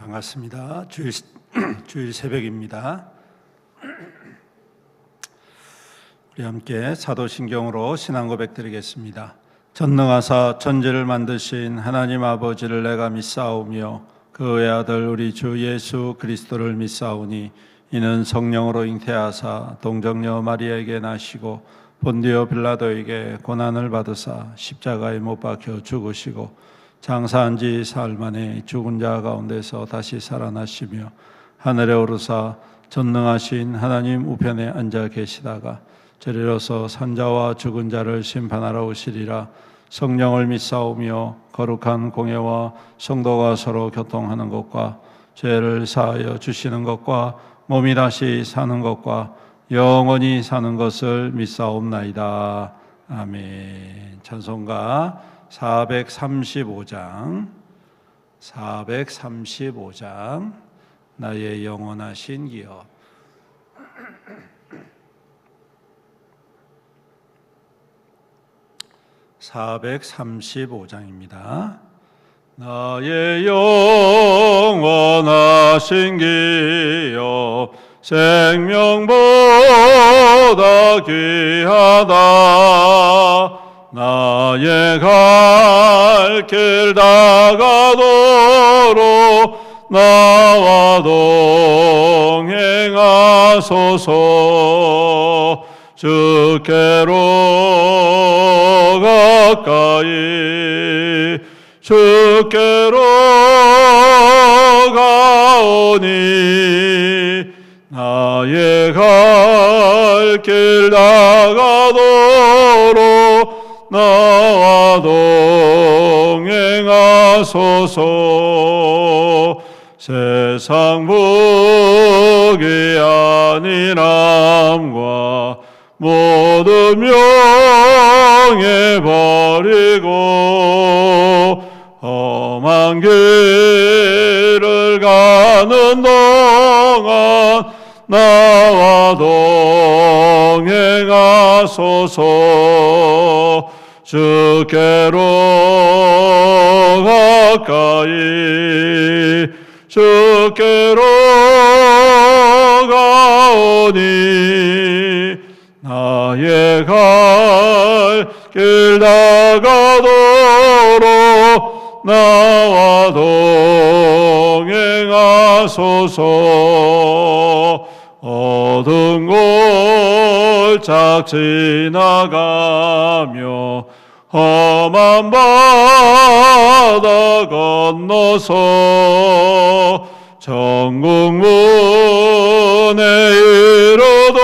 반갑습니다. 주일 새벽입니다. 우리 함께 사도신경으로 신앙 고백 드리겠습니다. 전능하사 천지를 만드신 하나님 아버지를 내가 믿사오며 그 외아들 우리 주 예수 그리스도를 믿사오니 이는 성령으로 잉태하사 동정녀 마리아에게 나시고 본디오 빌라도에게 고난을 받으사 십자가에 못 박혀 죽으시고 장사한 지 사흘 만에 죽은 자 가운데서 다시 살아나시며 하늘에 오르사 전능하신 하나님 우편에 앉아 계시다가 저리로서 산자와 죽은 자를 심판하러 오시리라. 성령을 믿사오며 거룩한 공예와 성도가 서로 교통하는 것과 죄를 사하여 주시는 것과 몸이 다시 사는 것과 영원히 사는 것을 믿사옵나이다. 아멘. 찬송가 435장 나의 영원하신 기업. (435장입니다) 나의 영원하신 기업 생명보다 귀하다. 나의 갈 길 다가도록 나와 동행하소서. 주께로 가까이 주께로 가오니 나의 갈 길 다가도록 나와 동행하소서. 세상 복이 아닌 암과 모든 명예 버리고 험한 길을 가는 동안 나와 동행하소서. 주께로 가까이 주께로 가오니 나의 갈 길 다가도록 나와 동행하소서. 어두운 골짝 지나가며 험한 바다 건너서 천국 문에 이르도록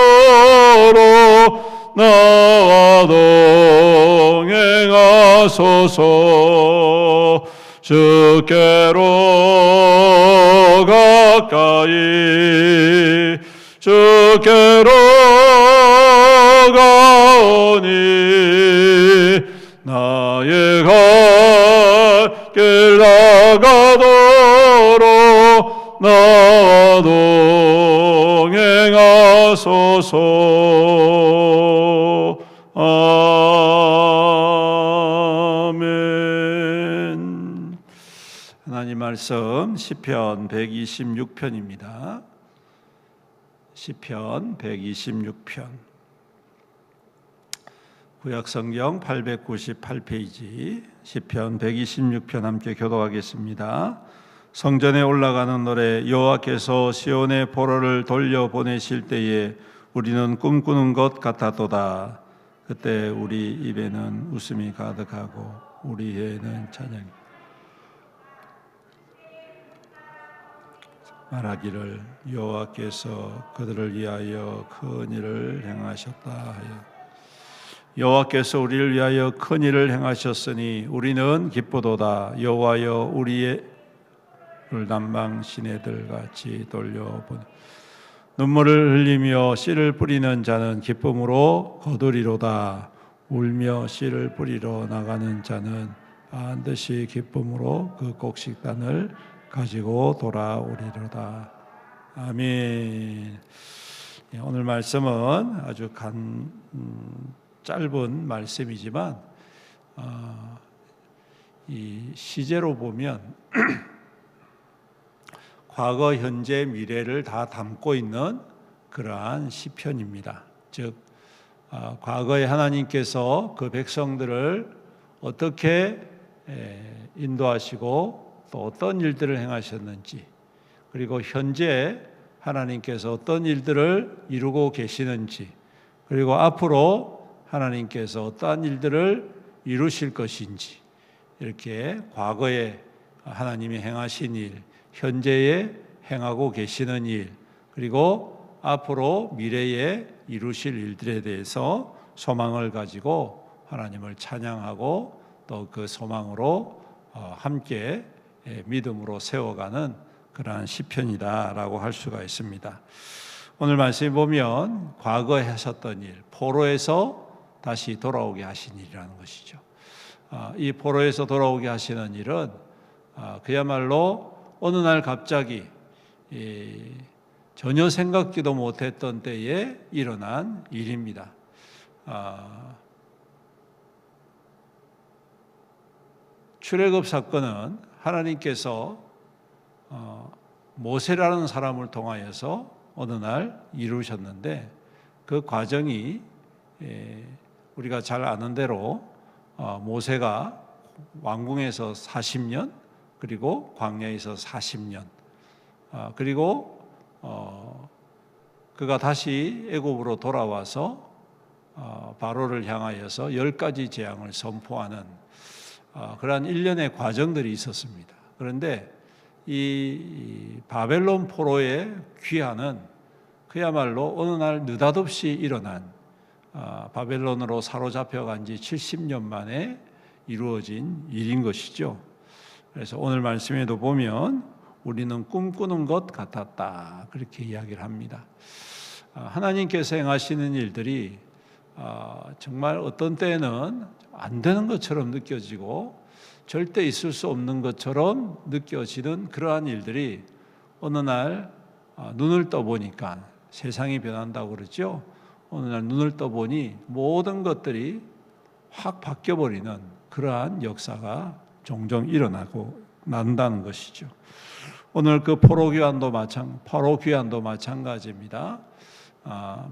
나와 동행하소서. 주께로 가까이 주께로 가오니 나의 갈 길 다가도록 나와 동행하소서. 아멘. 하나님 말씀 시편 126편입니다. 시편 126편 구약성경 898페이지 시편 126편 함께 교독하겠습니다. 성전에 올라가는 노래. 여호와께서 시온의 포로를 돌려보내실 때에 우리는 꿈꾸는 것 같았도다. 그때 우리 입에는 웃음이 가득하고 우리 혀에는 찬양이 말하기를 여호와께서 그들을 위하여 큰 일을 행하셨다 하여. 여호와께서 우리를 위하여 큰 일을 행하셨으니 우리는 기쁘도다. 여호와여 우리의 남방 시내들 같이 돌려보내. 눈물을 흘리며 씨를 뿌리는 자는 기쁨으로 거두리로다. 울며 씨를 뿌리러 나가는 자는 반드시 기쁨으로 그 곡식단을 가지고 돌아오리로다. 아멘. 오늘 말씀은 아주 짧은 말씀이지만 이 시제로 보면 과거, 현재, 미래를 다 담고 있는 그러한 시편입니다. 즉 과거에 하나님께서 그 백성들을 어떻게 인도하시고 또 어떤 일들을 행하셨는지, 그리고 현재 하나님께서 어떤 일들을 이루고 계시는지, 그리고 앞으로 하나님께서 어떠한 일들을 이루실 것인지, 이렇게 과거에 하나님이 행하신 일, 현재에 행하고 계시는 일, 그리고 앞으로 미래에 이루실 일들에 대해서 소망을 가지고 하나님을 찬양하고 또 그 소망으로 함께 믿음으로 세워가는 그러한 시편이다라고 할 수가 있습니다. 오늘 말씀에 보면 과거에 하셨던 일, 포로에서 다시 돌아오게 하신 일이라는 것이죠. 이 포로에서 돌아오게 하시는 일은 그야말로 어느 날 갑자기 전혀 생각지도 못했던 때에 일어난 일입니다. 출애굽 사건은 하나님께서 모세라는 사람을 통하여서 어느 날 이루셨는데, 그 과정이 우리가 잘 아는 대로 모세가 왕궁에서 40년, 그리고 광야에서 40년, 그리고 그가 다시 애굽으로 돌아와서 바로를 향하여서 10가지 재앙을 선포하는 그러한 일련의 과정들이 있었습니다. 그런데 이 바벨론 포로의 귀환은 그야말로 어느 날 느닷없이 일어난, 바벨론으로 사로잡혀간 지 70년 만에 이루어진 일인 것이죠. 그래서 오늘 말씀에도 보면 우리는 꿈꾸는 것 같았다, 그렇게 이야기를 합니다. 하나님께서 행하시는 일들이 정말 어떤 때에는 안 되는 것처럼 느껴지고 절대 있을 수 없는 것처럼 느껴지는 그러한 일들이 어느 날 눈을 떠보니까, 세상이 변한다고 그러죠. 어느 날 눈을 떠보니 모든 것들이 확 바뀌어버리는 그러한 역사가 종종 일어나고 난다는 것이죠. 오늘 그 포로 귀환도 마찬가지입니다.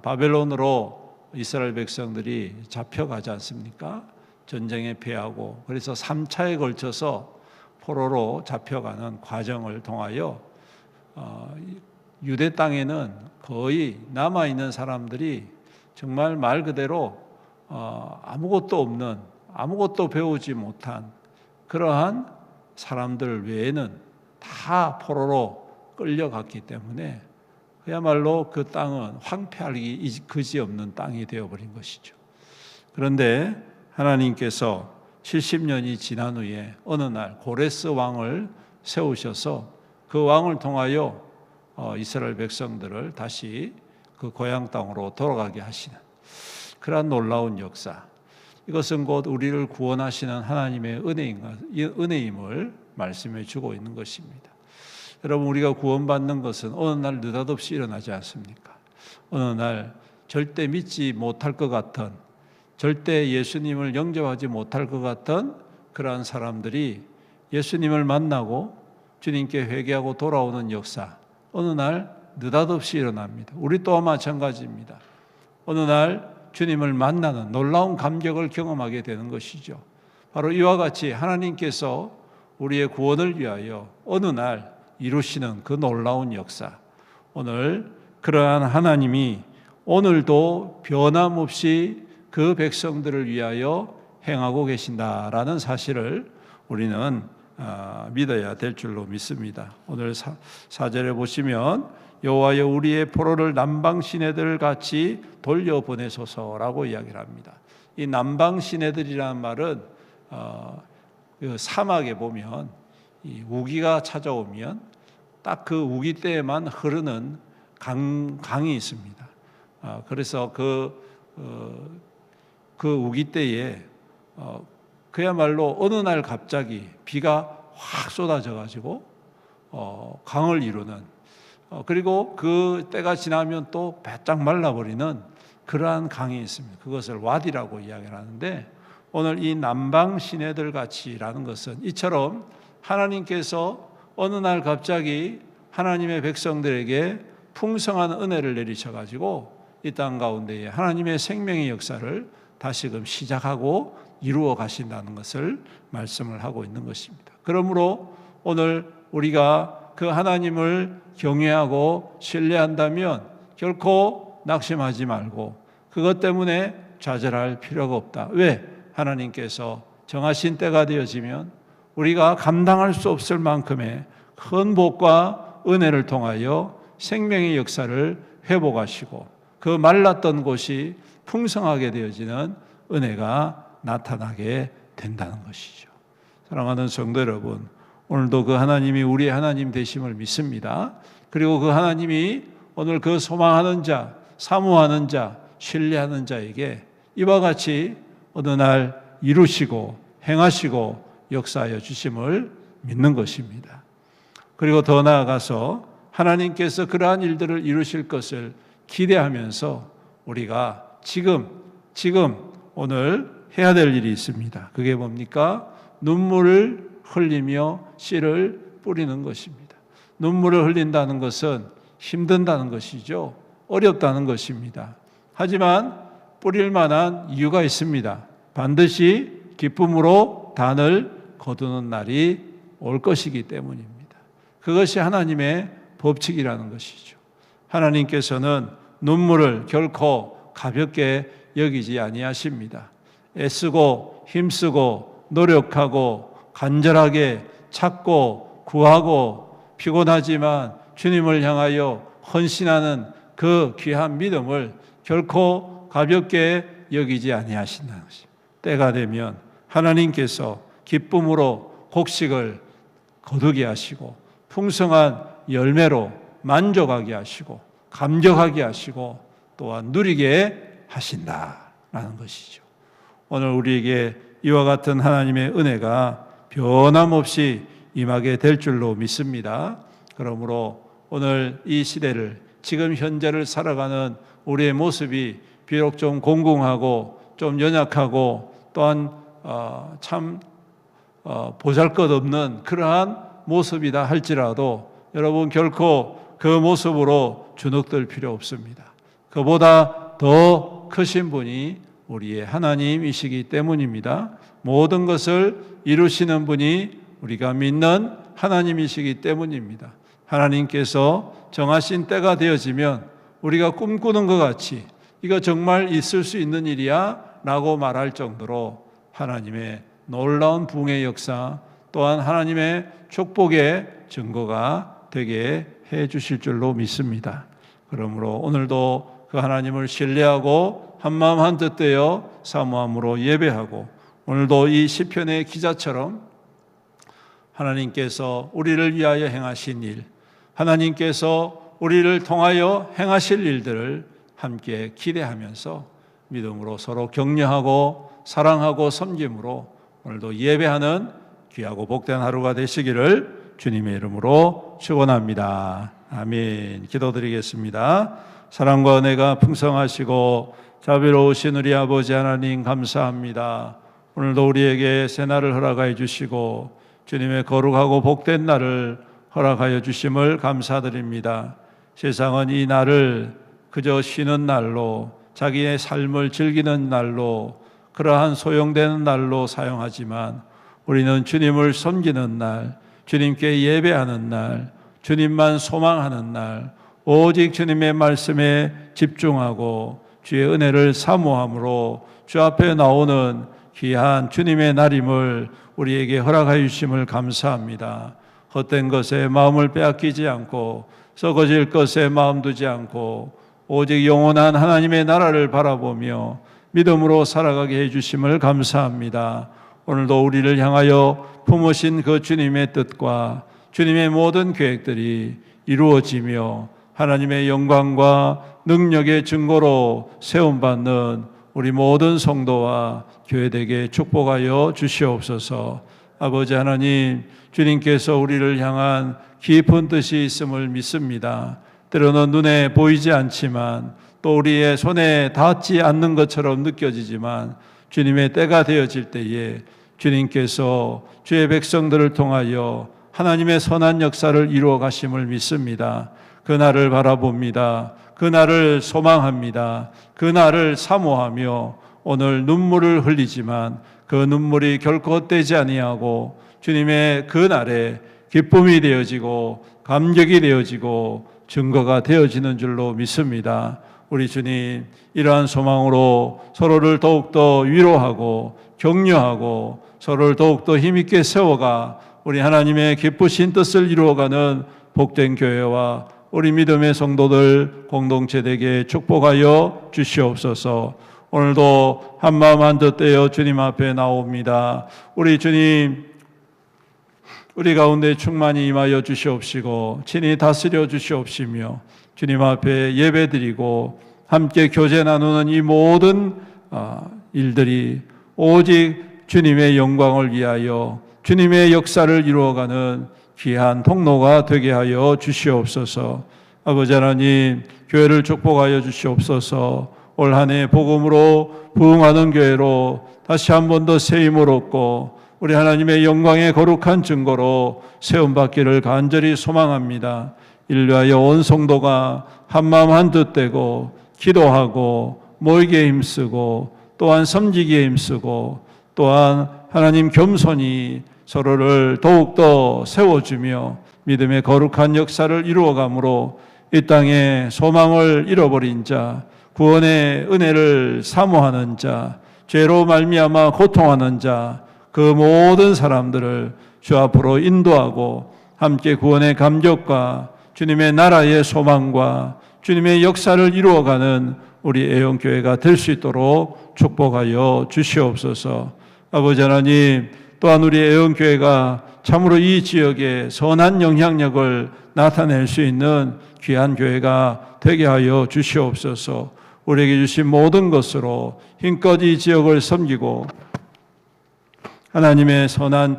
바벨론으로 이스라엘 백성들이 잡혀가지 않습니까? 전쟁에 패하고, 그래서 3차에 걸쳐서 포로로 잡혀가는 과정을 통하여 유대 땅에는 거의 남아있는 사람들이 정말 말 그대로 아무것도 없는, 아무것도 배우지 못한 그러한 사람들 외에는 다 포로로 끌려갔기 때문에 그야말로 그 땅은 황폐하기 그지없는 땅이 되어버린 것이죠. 그런데 하나님께서 70년이 지난 후에 어느 날 고레스 왕을 세우셔서 그 왕을 통하여 이스라엘 백성들을 다시 그 고향 땅으로 돌아가게 하시는 그러한 놀라운 역사, 이것은 곧 우리를 구원하시는 하나님의 은혜임을 말씀해 주고 있는 것입니다. 여러분, 우리가 구원받는 것은 어느 날 느닷없이 일어나지 않습니까? 어느 날 절대 믿지 못할 것 같은, 절대 예수님을 영접하지 못할 것 같은 그러한 사람들이 예수님을 만나고 주님께 회개하고 돌아오는 역사, 어느 날 느닷없이 일어납니다. 우리 또한 마찬가지입니다. 어느 날 주님을 만나는 놀라운 감격을 경험하게 되는 것이죠. 바로 이와 같이 하나님께서 우리의 구원을 위하여 어느 날 이루시는 그 놀라운 역사, 오늘 그러한 하나님이 오늘도 변함없이 그 백성들을 위하여 행하고 계신다라는 사실을 우리는 믿어야 될 줄로 믿습니다. 오늘 4절에 보시면 여호와여 우리의 포로를 남방 시내들 같이 돌려보내소서라고 이야기를 합니다. 이 남방 시내들이라는 말은 그 사막에 보면 이 우기가 찾아오면 딱 그 우기 때에만 흐르는 강이 있습니다. 그래서 그 우기 때에 그야말로 어느 날 갑자기 비가 확 쏟아져 가지고 강을 이루는, 그리고 그 때가 지나면 또 바짝 말라버리는 그러한 강이 있습니다. 그것을 와디라고 이야기를 하는데, 오늘 이 남방 시내들 같이라는 것은 이처럼 하나님께서 어느 날 갑자기 하나님의 백성들에게 풍성한 은혜를 내리셔가지고 이 땅 가운데에 하나님의 생명의 역사를 다시금 시작하고 이루어 가신다는 것을 말씀을 하고 있는 것입니다. 그러므로 오늘 우리가 그 하나님을 경외하고 신뢰한다면 결코 낙심하지 말고 그것 때문에 좌절할 필요가 없다. 왜? 하나님께서 정하신 때가 되어지면 우리가 감당할 수 없을 만큼의 큰 복과 은혜를 통하여 생명의 역사를 회복하시고 그 말랐던 곳이 풍성하게 되어지는 은혜가 나타나게 된다는 것이죠. 사랑하는 성도 여러분, 오늘도 그 하나님이 우리의 하나님 되심을 믿습니다. 그리고 그 하나님이 오늘 그 소망하는 자, 사모하는 자, 신뢰하는 자에게 이와 같이 어느 날 이루시고 행하시고 역사하여 주심을 믿는 것입니다. 그리고 더 나아가서 하나님께서 그러한 일들을 이루실 것을 기대하면서 우리가 지금 오늘 해야 될 일이 있습니다. 그게 뭡니까? 눈물을 흘리며 씨를 뿌리는 것입니다. 눈물을 흘린다는 것은 힘든다는 것이죠. 어렵다는 것입니다. 하지만 뿌릴 만한 이유가 있습니다. 반드시 기쁨으로 단을 거두는 날이 올 것이기 때문입니다. 그것이 하나님의 법칙이라는 것이죠. 하나님께서는 눈물을 결코 가볍게 여기지 아니하십니다. 애쓰고 힘쓰고 노력하고 간절하게 찾고 구하고 피곤하지만 주님을 향하여 헌신하는 그 귀한 믿음을 결코 가볍게 여기지 아니하신다는 것입니다. 때가 되면 하나님께서 기쁨으로 곡식을 거두게 하시고 풍성한 열매로 만족하게 하시고 감격하게 하시고 또한 누리게 하신다라는 것이죠. 오늘 우리에게 이와 같은 하나님의 은혜가 변함없이 임하게 될 줄로 믿습니다. 그러므로 오늘 이 시대를 지금 현재를 살아가는 우리의 모습이 비록 좀 공공하고 좀 연약하고 또한 참 보잘것없는 그러한 모습이다 할지라도 여러분 결코 그 모습으로 주눅들 필요 없습니다. 그보다 더 크신 분이 우리의 하나님이시기 때문입니다. 모든 것을 이루시는 분이 우리가 믿는 하나님이시기 때문입니다. 하나님께서 정하신 때가 되어지면 우리가 꿈꾸는 것 같이 이거 정말 있을 수 있는 일이야 라고 말할 정도로 하나님의 놀라운 부흥의 역사 또한 하나님의 축복의 증거가 되게 해 주실 줄로 믿습니다. 그러므로 오늘도 그 하나님을 신뢰하고 한마음 한뜻 되어 사모함으로 예배하고 오늘도 이 시편의 기자처럼 하나님께서 우리를 위하여 행하신 일, 하나님께서 우리를 통하여 행하실 일들을 함께 기대하면서 믿음으로 서로 격려하고 사랑하고 섬김으로 오늘도 예배하는 귀하고 복된 하루가 되시기를 주님의 이름으로 축원합니다. 아멘. 기도드리겠습니다. 사랑과 은혜가 풍성하시고 자비로우신 우리 아버지 하나님 감사합니다. 오늘도 우리에게 새날을 허락하여 주시고 주님의 거룩하고 복된 날을 허락하여 주심을 감사드립니다. 세상은 이 날을 그저 쉬는 날로 자기의 삶을 즐기는 날로 그러한 소용되는 날로 사용하지만 우리는 주님을 섬기는 날, 주님께 예배하는 날, 주님만 소망하는 날, 오직 주님의 말씀에 집중하고 주의 은혜를 사모함으로 주 앞에 나오는 귀한 주님의 날임을 우리에게 허락하여 주심을 감사합니다. 헛된 것에 마음을 빼앗기지 않고 썩어질 것에 마음 두지 않고 오직 영원한 하나님의 나라를 바라보며 믿음으로 살아가게 해주심을 감사합니다. 오늘도 우리를 향하여 품으신 그 주님의 뜻과 주님의 모든 계획들이 이루어지며 하나님의 영광과 능력의 증거로 세움받는 우리 모든 성도와 교회되게 축복하여 주시옵소서. 아버지 하나님, 주님께서 우리를 향한 깊은 뜻이 있음을 믿습니다. 때로는 눈에 보이지 않지만 또 우리의 손에 닿지 않는 것처럼 느껴지지만 주님의 때가 되어질 때에 주님께서 주의 백성들을 통하여 하나님의 선한 역사를 이루어 가심을 믿습니다. 그날을 바라봅니다. 그날을 소망합니다. 그날을 사모하며 오늘 눈물을 흘리지만 그 눈물이 결코 헛되지 아니하고 주님의 그날에 기쁨이 되어지고 감격이 되어지고 증거가 되어지는 줄로 믿습니다. 우리 주님, 이러한 소망으로 서로를 더욱더 위로하고 격려하고 서로를 더욱더 힘있게 세워가 우리 하나님의 기쁘신 뜻을 이루어가는 복된 교회와 우리 믿음의 성도들 공동체 되게 축복하여 주시옵소서. 오늘도 한마음 한뜻 되어 주님 앞에 나옵니다. 우리 주님, 우리 가운데 충만히 임하여 주시옵시고 친히 다스려 주시옵시며 주님 앞에 예배드리고 함께 교제 나누는 이 모든 일들이 오직 주님의 영광을 위하여 주님의 역사를 이루어가는 귀한 통로가 되게 하여 주시옵소서. 아버지 하나님, 교회를 축복하여 주시옵소서. 올 한 해 복음으로 부흥하는 교회로 다시 한 번 더 새 힘을 얻고 우리 하나님의 영광의 거룩한 증거로 세움받기를 간절히 소망합니다. 인류하여 온 성도가 한마음 한뜻 되고 기도하고 모이기에 힘쓰고 또한 섬기기에 힘쓰고 또한 하나님 겸손히 서로를 더욱더 세워주며 믿음의 거룩한 역사를 이루어가므로 이 땅에 소망을 잃어버린 자, 구원의 은혜를 사모하는 자, 죄로 말미암아 고통하는 자, 그 모든 사람들을 주 앞으로 인도하고 함께 구원의 감격과 주님의 나라의 소망과 주님의 역사를 이루어가는 우리 애용교회가 될 수 있도록 축복하여 주시옵소서. 아버지 하나님, 또한 우리 애용교회가 참으로 이 지역에 선한 영향력을 나타낼 수 있는 귀한 교회가 되게 하여 주시옵소서. 우리에게 주신 모든 것으로 힘껏 이 지역을 섬기고 하나님의 선한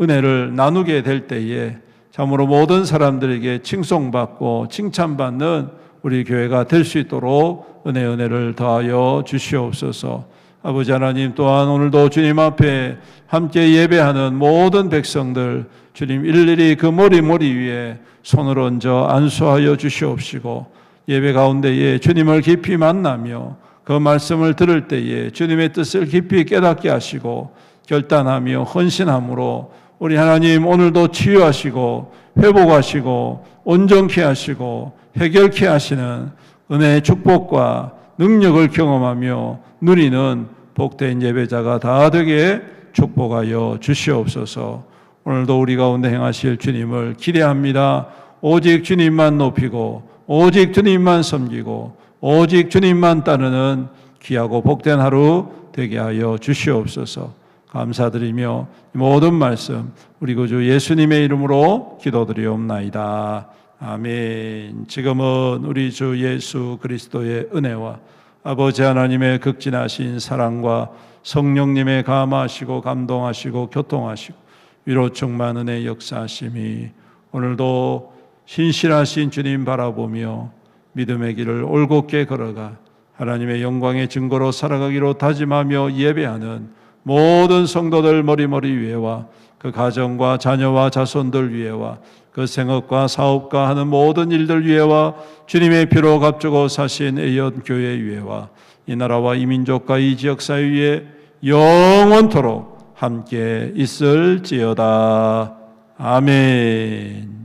은혜를 나누게 될 때에 참으로 모든 사람들에게 칭송받고 칭찬받는 우리 교회가 될 수 있도록 은혜를 더하여 주시옵소서. 아버지 하나님, 또한 오늘도 주님 앞에 함께 예배하는 모든 백성들 주님 일일이 그 머리 위에 손을 얹어 안수하여 주시옵시고 예배 가운데에 주님을 깊이 만나며 그 말씀을 들을 때에 주님의 뜻을 깊이 깨닫게 하시고 결단하며 헌신함으로 우리 하나님 오늘도 치유하시고 회복하시고 온전케 하시고 해결케 하시는 은혜의 축복과 능력을 경험하며 누리는 복된 예배자가 다 되게 축복하여 주시옵소서. 오늘도 우리 가운데 행하실 주님을 기대합니다. 오직 주님만 높이고 오직 주님만 섬기고 오직 주님만 따르는 귀하고 복된 하루 되게 하여 주시옵소서. 감사드리며 모든 말씀 우리 구주 예수님의 이름으로 기도드리옵나이다. 아멘. 지금은 우리 주 예수 그리스도의 은혜와 아버지 하나님의 극진하신 사랑과 성령님의 감화하시고 감동하시고 교통하시고 위로 충만 은혜 역사하심이 오늘도 신실하신 주님 바라보며 믿음의 길을 올곧게 걸어가 하나님의 영광의 증거로 살아가기로 다짐하며 예배하는 모든 성도들 머리 위에와 그 가정과 자녀와 자손들 위에와 그 생업과 사업과 하는 모든 일들 위에와 주님의 피로 값주고 사신 애연교회 위에와 이 나라와 이 민족과 이 지역사회 위에 영원토록 함께 있을지어다. 아멘.